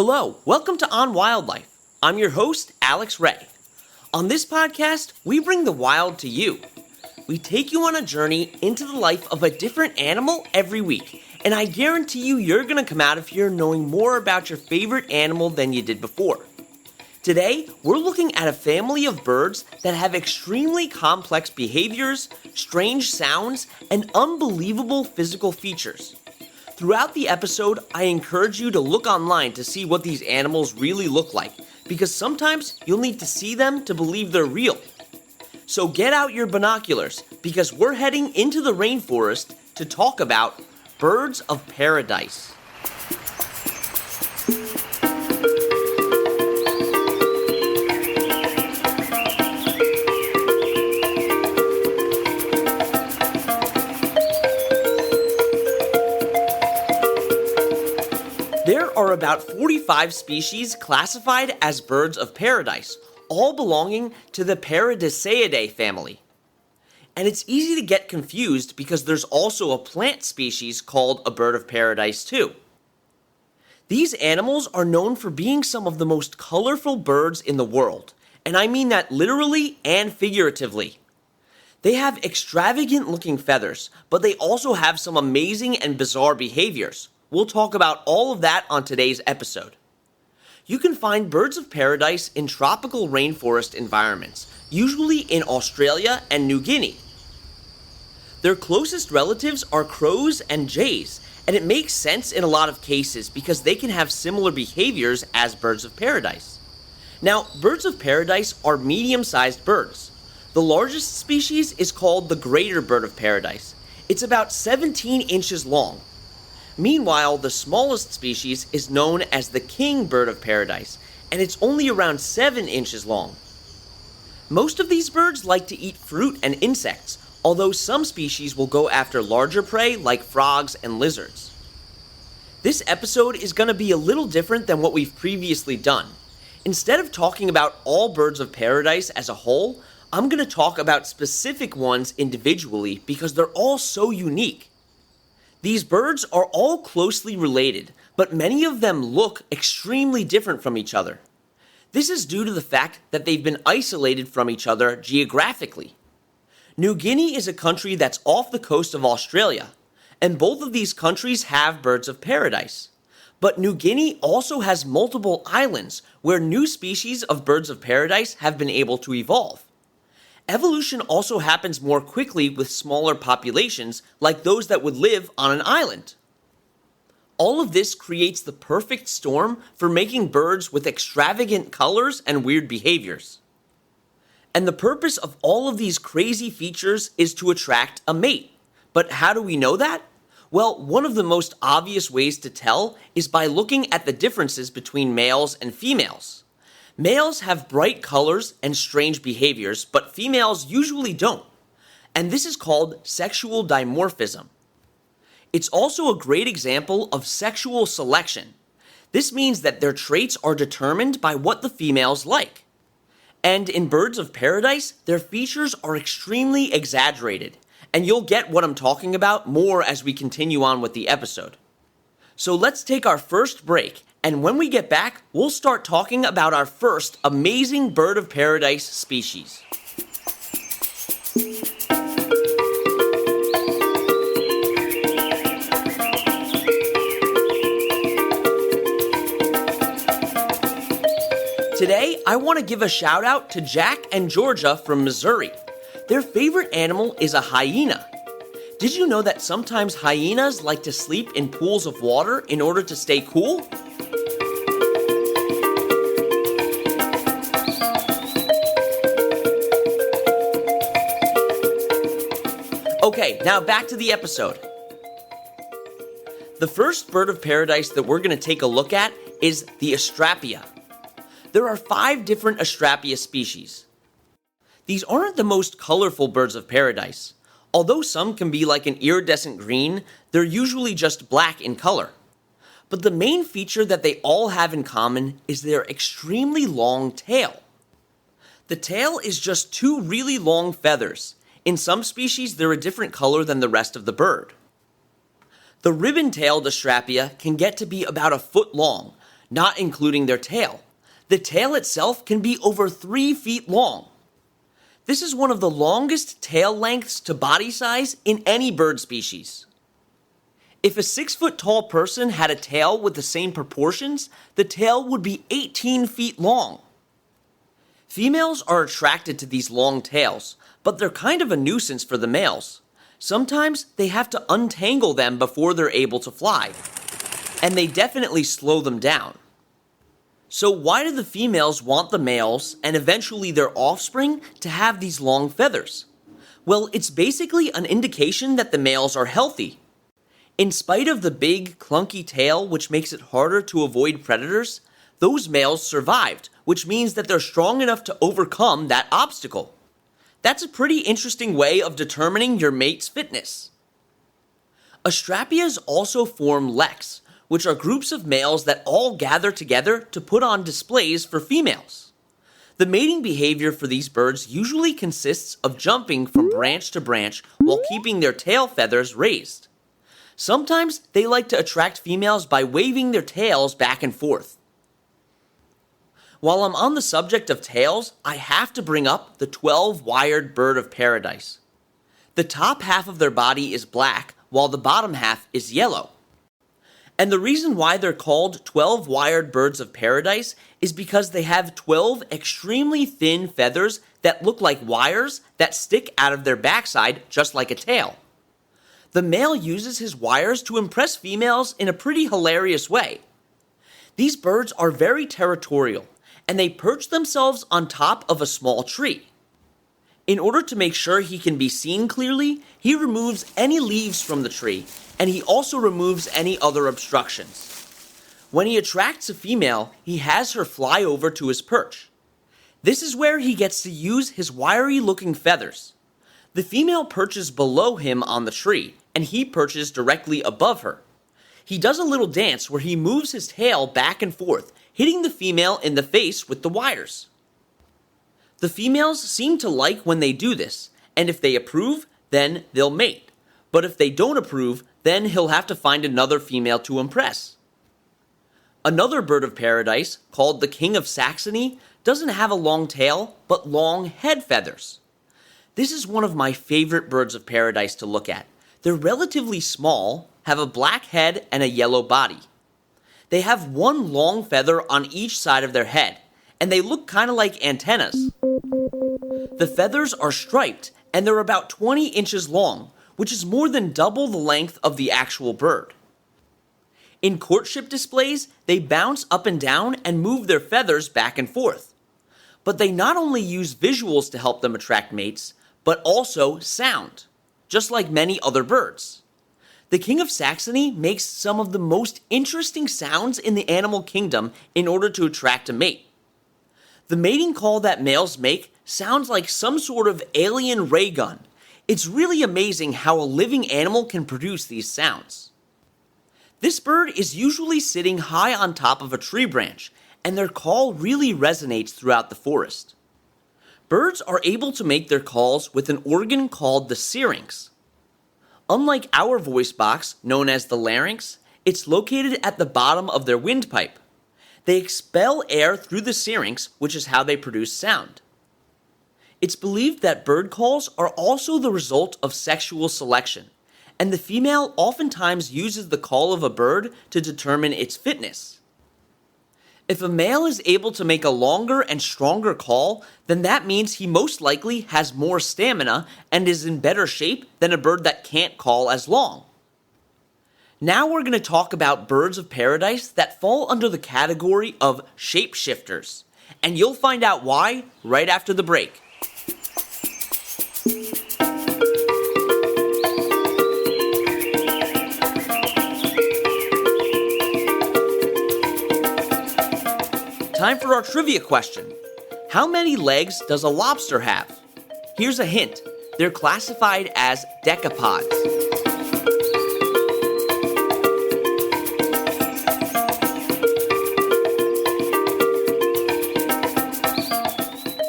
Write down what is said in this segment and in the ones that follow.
Hello, welcome to On Wildlife. I'm your host, Alex Ray. On this podcast, we bring the wild to you. We take you on a journey into the life of a different animal every week, and I guarantee you're going to come out of here knowing more about your favorite animal than you did before. Today, we're looking at a family of birds that have extremely complex behaviors, strange sounds, and unbelievable physical features. Throughout the episode, I encourage you to look online to see what these animals really look like, because sometimes you'll need to see them to believe they're real. So get out your binoculars, because we're heading into the rainforest to talk about birds of paradise. There are about 45 species classified as birds of paradise, all belonging to the Paradiseidae family. And it's easy to get confused because there's also a plant species called a bird of paradise too. These animals are known for being some of the most colorful birds in the world, and I mean that literally and figuratively. They have extravagant looking feathers, but they also have some amazing and bizarre behaviors. We'll talk about all of that on today's episode. You can find birds of paradise in tropical rainforest environments, usually in Australia and New Guinea. Their closest relatives are crows and jays, and it makes sense in a lot of cases because they can have similar behaviors as birds of paradise. Now, birds of paradise are medium-sized birds. The largest species is called the greater bird of paradise. It's about 17 inches long. Meanwhile, the smallest species is known as the king bird of paradise, and it's only around 7 inches long. Most of these birds like to eat fruit and insects, although some species will go after larger prey like frogs and lizards. This episode is going to be a little different than what we've previously done. Instead of talking about all birds of paradise as a whole, I'm going to talk about specific ones individually because they're all so unique. These birds are all closely related, but many of them look extremely different from each other. This is due to the fact that they've been isolated from each other geographically. New Guinea is a country that's off the coast of Australia, and both of these countries have birds of paradise. But New Guinea also has multiple islands where new species of birds of paradise have been able to evolve. Evolution also happens more quickly with smaller populations like those that would live on an island. All of this creates the perfect storm for making birds with extravagant colors and weird behaviors. And the purpose of all of these crazy features is to attract a mate. But how do we know that? Well, one of the most obvious ways to tell is by looking at the differences between males and females. Males have bright colors and strange behaviors, but females usually don't. And this is called sexual dimorphism. It's also a great example of sexual selection. This means that their traits are determined by what the females like. And in birds of paradise, their features are extremely exaggerated. And you'll get what I'm talking about more as we continue on with the episode. So let's take our first break. And when we get back, we'll start talking about our first amazing bird of paradise species. Today, I want to give a shout out to Jack and Georgia from Missouri. Their favorite animal is a hyena. Did you know that sometimes hyenas like to sleep in pools of water in order to stay cool? Okay, now back to the episode. The first bird of paradise that we're going to take a look at is the Astrapia. There are 5 different Astrapia species. These aren't the most colorful birds of paradise. Although some can be like an iridescent green, they're usually just black in color. But the main feature that they all have in common is their extremely long tail. The tail is just 2 really long feathers. In some species, they're a different color than the rest of the bird. The ribbon-tailed Astrapia can get to be about a foot long, not including their tail. The tail itself can be over 3 feet long. This is one of the longest tail lengths to body size in any bird species. If a 6-foot tall person had a tail with the same proportions, the tail would be 18 feet long. Females are attracted to these long tails, but they're kind of a nuisance for the males. Sometimes they have to untangle them before they're able to fly, and they definitely slow them down. So why do the females want the males, and eventually their offspring, to have these long feathers? Well, it's basically an indication that the males are healthy. In spite of the big, clunky tail, which makes it harder to avoid predators, those males survived, which means that they're strong enough to overcome that obstacle. That's a pretty interesting way of determining your mate's fitness. Astrapias also form leks, which are groups of males that all gather together to put on displays for females. The mating behavior for these birds usually consists of jumping from branch to branch while keeping their tail feathers raised. Sometimes they like to attract females by waving their tails back and forth. While I'm on the subject of tails, I have to bring up the 12-wired bird of paradise. The top half of their body is black, while the bottom half is yellow. And the reason why they're called 12-wired birds of paradise is because they have 12 extremely thin feathers that look like wires that stick out of their backside just like a tail. The male uses his wires to impress females in a pretty hilarious way. These birds are very territorial, and they perch themselves on top of a small tree. In order to make sure he can be seen clearly, he removes any leaves from the tree, and he also removes any other obstructions. When he attracts a female, he has her fly over to his perch. This is where he gets to use his wiry-looking feathers. The female perches below him on the tree, and he perches directly above her. He does a little dance where he moves his tail back and forth, hitting the female in the face with the wires. The females seem to like when they do this, and if they approve, then they'll mate. But if they don't approve, then he'll have to find another female to impress. Another bird of paradise, called the King of Saxony, doesn't have a long tail, but long head feathers. This is one of my favorite birds of paradise to look at. They're relatively small, have a black head and a yellow body. They have one long feather on each side of their head, and they look kind of like antennas. The feathers are striped, and they're about 20 inches long, which is more than double the length of the actual bird. In courtship displays, they bounce up and down and move their feathers back and forth. But they not only use visuals to help them attract mates, but also sound, just like many other birds. The King of Saxony makes some of the most interesting sounds in the animal kingdom in order to attract a mate. The mating call that males make sounds like some sort of alien ray gun. It's really amazing how a living animal can produce these sounds. This bird is usually sitting high on top of a tree branch, and their call really resonates throughout the forest. Birds are able to make their calls with an organ called the syrinx. Unlike our voice box, known as the larynx, it's located at the bottom of their windpipe. They expel air through the syrinx, which is how they produce sound. It's believed that bird calls are also the result of sexual selection, and the female oftentimes uses the call of a bird to determine its fitness. If a male is able to make a longer and stronger call, then that means he most likely has more stamina and is in better shape than a bird that can't call as long. Now we're going to talk about birds of paradise that fall under the category of shapeshifters, and you'll find out why right after the break. Time for our trivia question. How many legs does a lobster have? Here's a hint. They're classified as decapods.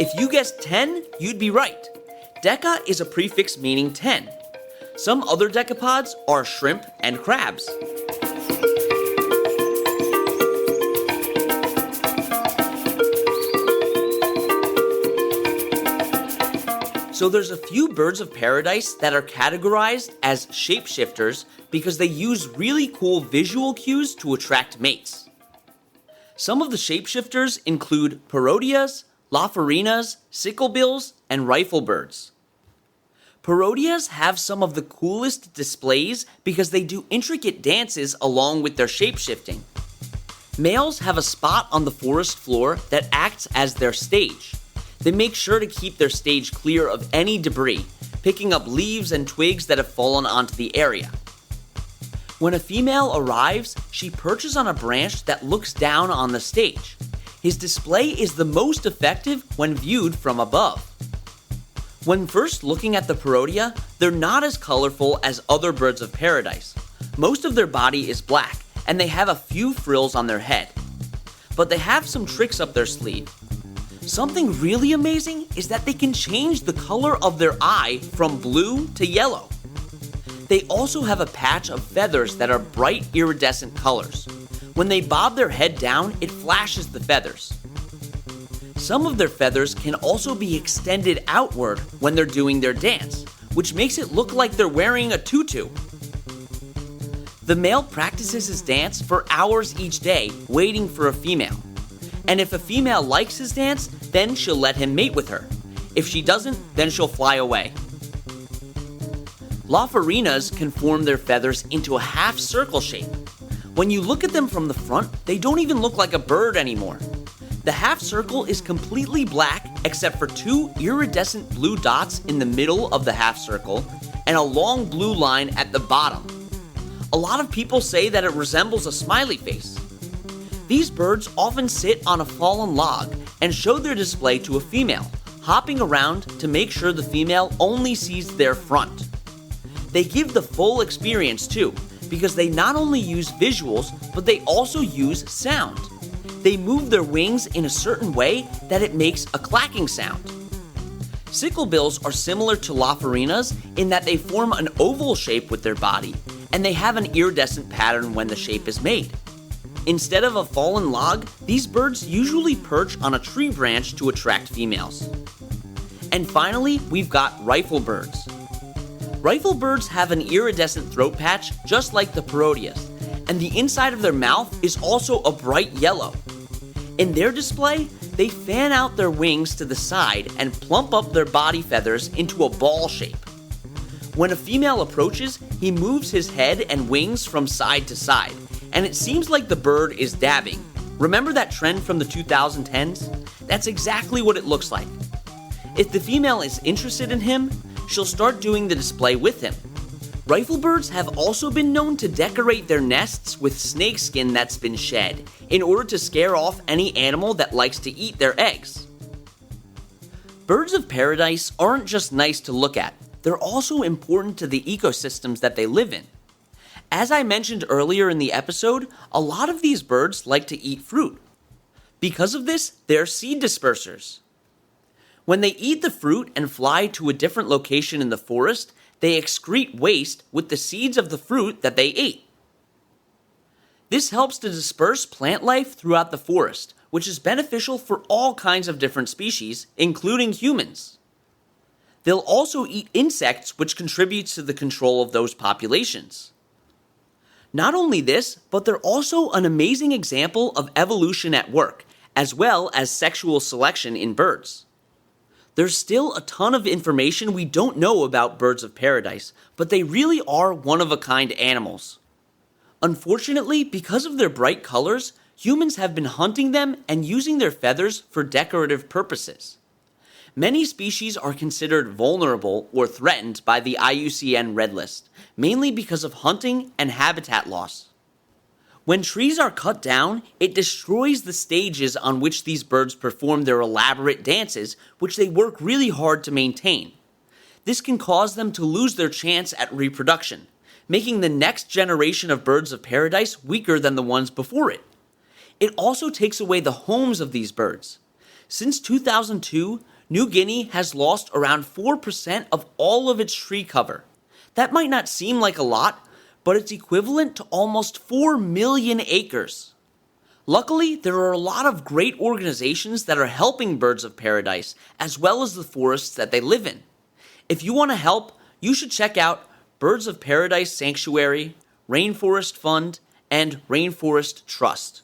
If you guessed 10, you'd be right. Deca is a prefix meaning 10. Some other decapods are shrimp and crabs. So there's a few birds of paradise that are categorized as shapeshifters because they use really cool visual cues to attract mates. Some of the shapeshifters include parodias, lafarinas, sicklebills, and riflebirds. Parodias have some of the coolest displays because they do intricate dances along with their shapeshifting. Males have a spot on the forest floor that acts as their stage. They make sure to keep their stage clear of any debris, picking up leaves and twigs that have fallen onto the area. When a female arrives, she perches on a branch that looks down on the stage. His display is the most effective when viewed from above. When first looking at the parodia, they're not as colorful as other birds of paradise. Most of their body is black, and they have a few frills on their head. But they have some tricks up their sleeve. Something really amazing is that they can change the color of their eye from blue to yellow. They also have a patch of feathers that are bright iridescent colors. When they bob their head down, it flashes the feathers. Some of their feathers can also be extended outward when they're doing their dance, which makes it look like they're wearing a tutu. The male practices his dance for hours each day, waiting for a female. And if a female likes his dance, then she'll let him mate with her. If she doesn't, then she'll fly away. Lafarinas can form their feathers into a half-circle shape. When you look at them from the front, they don't even look like a bird anymore. The half-circle is completely black except for two iridescent blue dots in the middle of the half-circle and a long blue line at the bottom. A lot of people say that it resembles a smiley face. These birds often sit on a fallen log and show their display to a female, hopping around to make sure the female only sees their front. They give the full experience too, because they not only use visuals, but they also use sound. They move their wings in a certain way that it makes a clacking sound. Sicklebills are similar to lafarinas in that they form an oval shape with their body, and they have an iridescent pattern when the shape is made. Instead of a fallen log, these birds usually perch on a tree branch to attract females. And finally, we've got riflebirds. Riflebirds have an iridescent throat patch just like the parodias, and the inside of their mouth is also a bright yellow. In their display, they fan out their wings to the side and plump up their body feathers into a ball shape. When a female approaches, he moves his head and wings from side to side, and it seems like the bird is dabbing. Remember that trend from the 2010s? That's exactly what it looks like. If the female is interested in him, she'll start doing the display with him. Riflebirds have also been known to decorate their nests with snakeskin that's been shed, in order to scare off any animal that likes to eat their eggs. Birds of paradise aren't just nice to look at, they're also important to the ecosystems that they live in. As I mentioned earlier in the episode, a lot of these birds like to eat fruit. Because of this, they're seed dispersers. When they eat the fruit and fly to a different location in the forest, they excrete waste with the seeds of the fruit that they ate. This helps to disperse plant life throughout the forest, which is beneficial for all kinds of different species, including humans. They'll also eat insects, which contributes to the control of those populations. Not only this, but they're also an amazing example of evolution at work, as well as sexual selection in birds. There's still a ton of information we don't know about birds of paradise, but they really are one-of-a-kind animals. Unfortunately, because of their bright colors, humans have been hunting them and using their feathers for decorative purposes. Many species are considered vulnerable or threatened by the IUCN Red List, mainly because of hunting and habitat loss. When trees are cut down, it destroys the stages on which these birds perform their elaborate dances, which they work really hard to maintain. This can cause them to lose their chance at reproduction, making the next generation of birds of paradise weaker than the ones before it. It also takes away the homes of these birds. Since 2002, New Guinea has lost around 4% of all of its tree cover. That might not seem like a lot, but it's equivalent to almost 4 million acres. Luckily, there are a lot of great organizations that are helping birds of paradise, as well as the forests that they live in. If you want to help, you should check out Birds of Paradise Sanctuary, Rainforest Fund, and Rainforest Trust.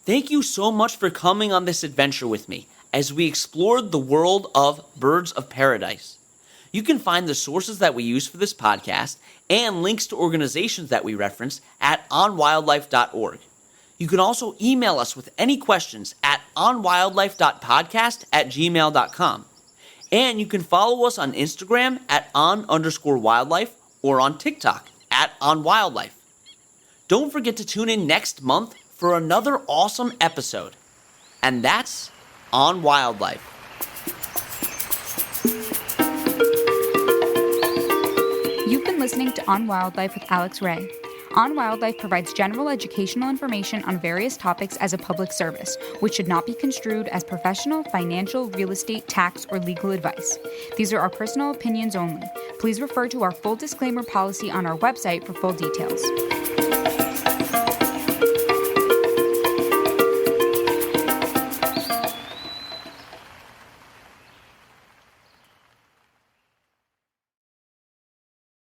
Thank you so much for coming on this adventure with me as we explored the world of Birds of Paradise. You can find the sources that we use for this podcast and links to organizations that we reference at onwildlife.org. You can also email us with any questions at onwildlife.podcast@gmail.com. And you can follow us on Instagram at on_wildlife or on TikTok at onwildlife. Don't forget to tune in next month for another awesome episode. And that's On Wildlife. You've been listening to On Wildlife with Alex Ray. On Wildlife provides general educational information on various topics as a public service, which should not be construed as professional, financial, real estate, tax, or legal advice. These are our personal opinions only. Please refer to our full disclaimer policy on our website for full details.